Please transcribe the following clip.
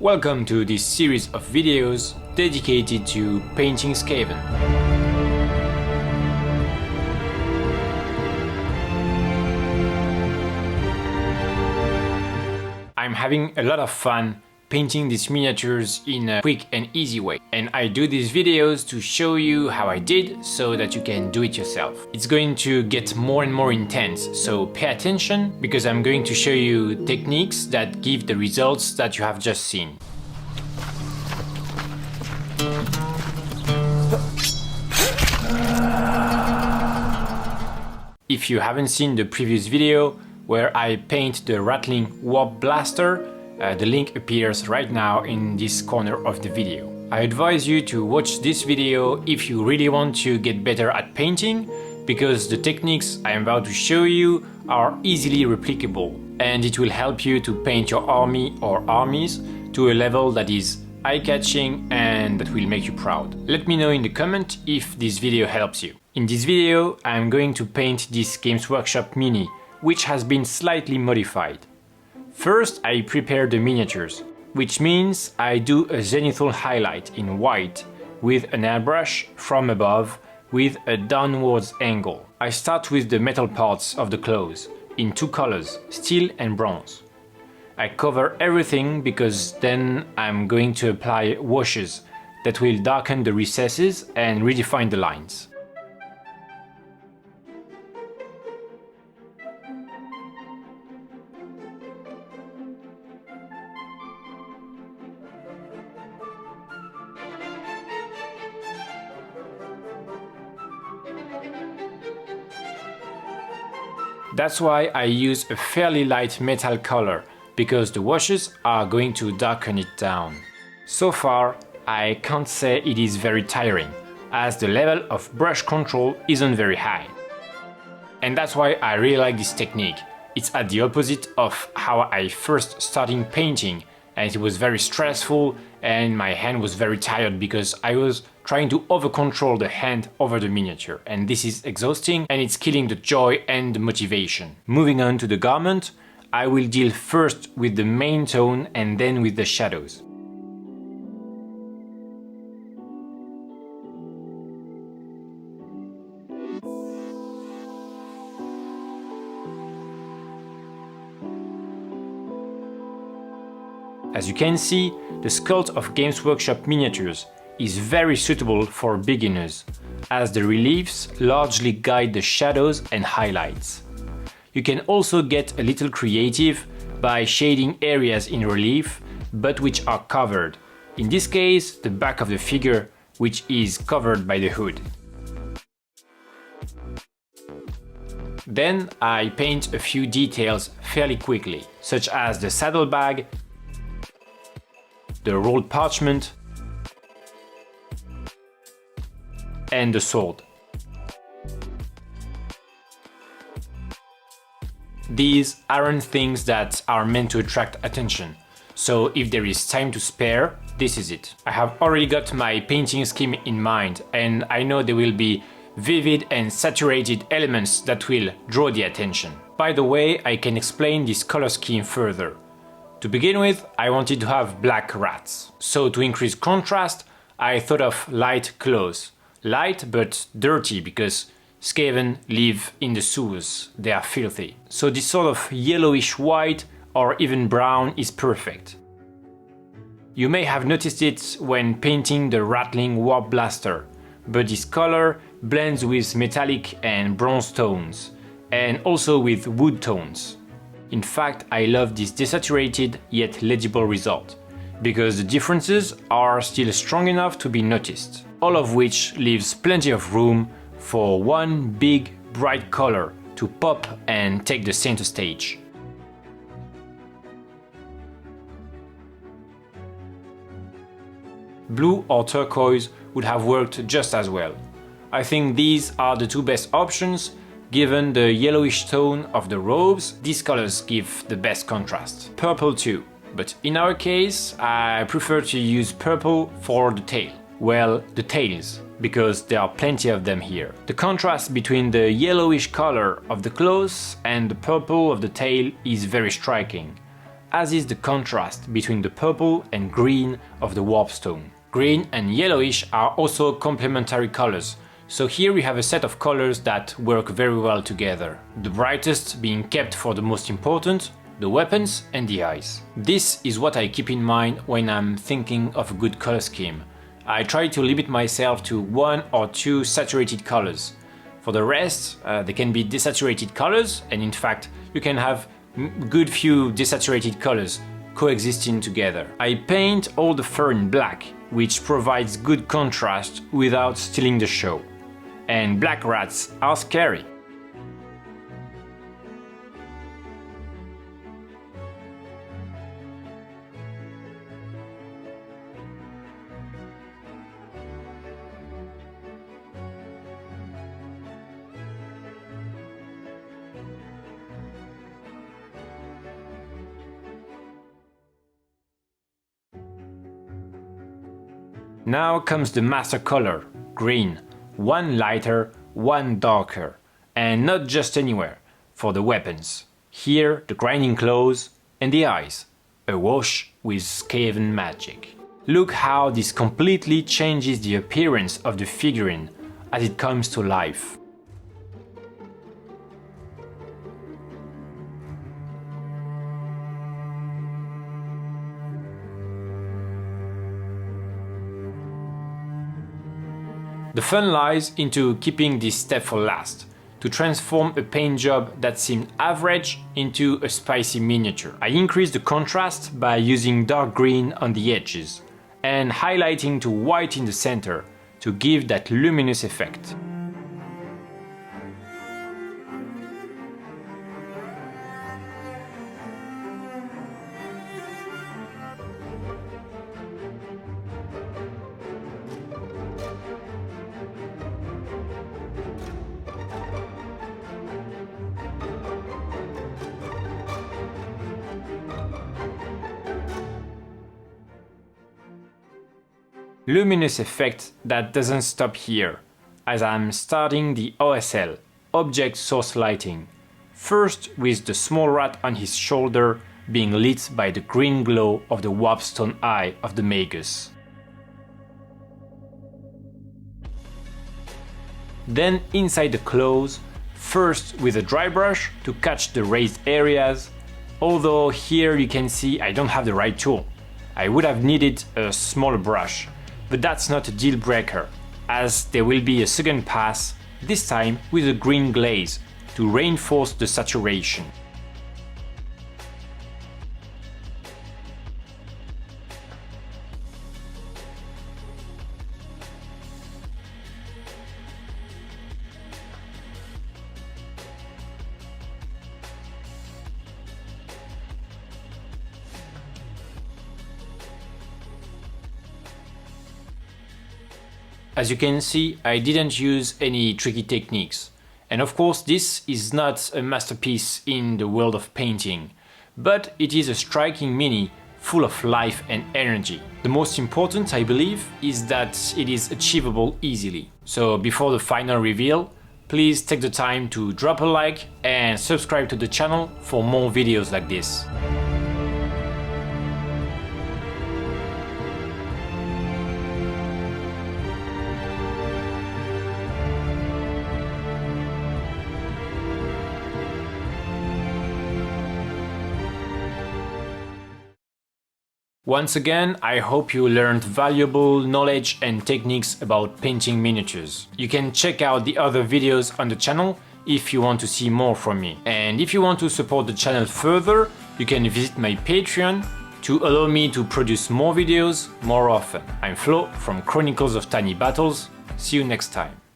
Welcome to this series of videos dedicated to painting Skaven. I'm having a lot of fun painting these miniatures in a quick and easy way. And I do these videos to show you how I did so that you can do it yourself. It's going to get more and more intense, so pay attention because I'm going to show you techniques that give the results that you have just seen. If you haven't seen the previous video where I paint the rattling warp blaster, the link appears right now in this corner of the video. I advise you to watch this video if you really want to get better at painting, because the techniques I am about to show you are easily replicable and it will help you to paint your army or armies to a level that is eye-catching and that will make you proud. Let me know in the comment if this video helps you. In this video, I am going to paint this Games Workshop Mini, which has been slightly modified. First, I prepare the miniatures, which means I do a zenithal highlight in white with an airbrush from above with a downwards angle. I start with the metal parts of the clothes in two colors, steel and bronze. I cover everything because then I'm going to apply washes that will darken the recesses and redefine the lines. That's why I use a fairly light metal color, because the washes are going to darken it down. So far, I can't say it is very tiring, as the level of brush control isn't very high. And that's why I really like this technique. It's at the opposite of how I first started painting, and it was very stressful and my hand was very tired because I was trying to over-control the hand over the miniature, and this is exhausting and it's killing the joy and the motivation. Moving on to the garment, I will deal first with the main tone and then with the shadows. As you can see, the sculpt of Games Workshop miniatures is very suitable for beginners, as the reliefs largely guide the shadows and highlights. You can also get a little creative by shading areas in relief, but which are covered. In this case, the back of the figure, which is covered by the hood. Then I paint a few details fairly quickly, such as the saddlebag, the rolled parchment, and the sword. These aren't things that are meant to attract attention, so if there is time to spare, this is it. I have already got my painting scheme in mind, and I know there will be vivid and saturated elements that will draw the attention. By the way, I can explain this color scheme further. To begin with, I wanted to have black rats. So to increase contrast, I thought of light clothes. Light but dirty, because Skaven live in the sewers, they are filthy. So this sort of yellowish white or even brown is perfect. You may have noticed it when painting the rattling warp blaster, but this color blends with metallic and bronze tones, and also with wood tones. In fact, I love this desaturated yet legible result, because the differences are still strong enough to be noticed, all of which leaves plenty of room for one big bright color to pop and take the center stage. Blue or turquoise would have worked just as well. I think these are the two best options. Given the yellowish tone of the robes, these colors give the best contrast. Purple too, but in our case, I prefer to use purple for the tail. Well, the tails, because there are plenty of them here. The contrast between the yellowish color of the clothes and the purple of the tail is very striking, as is the contrast between the purple and green of the warpstone. Green and yellowish are also complementary colors, so here we have a set of colors that work very well together. The brightest being kept for the most important, the weapons and the eyes. This is what I keep in mind when I'm thinking of a good color scheme. I try to limit myself to 1 or 2 saturated colors. For the rest, they can be desaturated colors, and in fact, you can have good few desaturated colors coexisting together. I paint all the fur in black, which provides good contrast without stealing the show. And black rats are scary. Now comes the master color, green, one lighter, one darker, and not just anywhere, for the weapons. Here the grinding claws and the eyes, awash with Skaven magic. Look how this completely changes the appearance of the figurine as it comes to life. The fun lies into keeping this step for last, to transform a paint job that seemed average into a spicy miniature. I increase the contrast by using dark green on the edges and highlighting to white in the center to give that luminous effect. Luminous effect that doesn't stop here, as I'm starting the OSL, Object Source Lighting, first with the small rat on his shoulder being lit by the green glow of the warpstone eye of the Magus. Then inside the claws, first with a dry brush to catch the raised areas, although here you can see I don't have the right tool. I would have needed a smaller brush. But that's not a deal breaker, as there will be a second pass, this time with a green glaze, to reinforce the saturation. As you can see, I didn't use any tricky techniques. And of course, this is not a masterpiece in the world of painting, but it is a striking mini full of life and energy. The most important, I believe, is that it is achievable easily. So before the final reveal, please take the time to drop a like and subscribe to the channel for more videos like this. Once again, I hope you learned valuable knowledge and techniques about painting miniatures. You can check out the other videos on the channel if you want to see more from me. And if you want to support the channel further, you can visit my Patreon to allow me to produce more videos more often. I'm Flo from Chronicles of Tiny Battles. See you next time.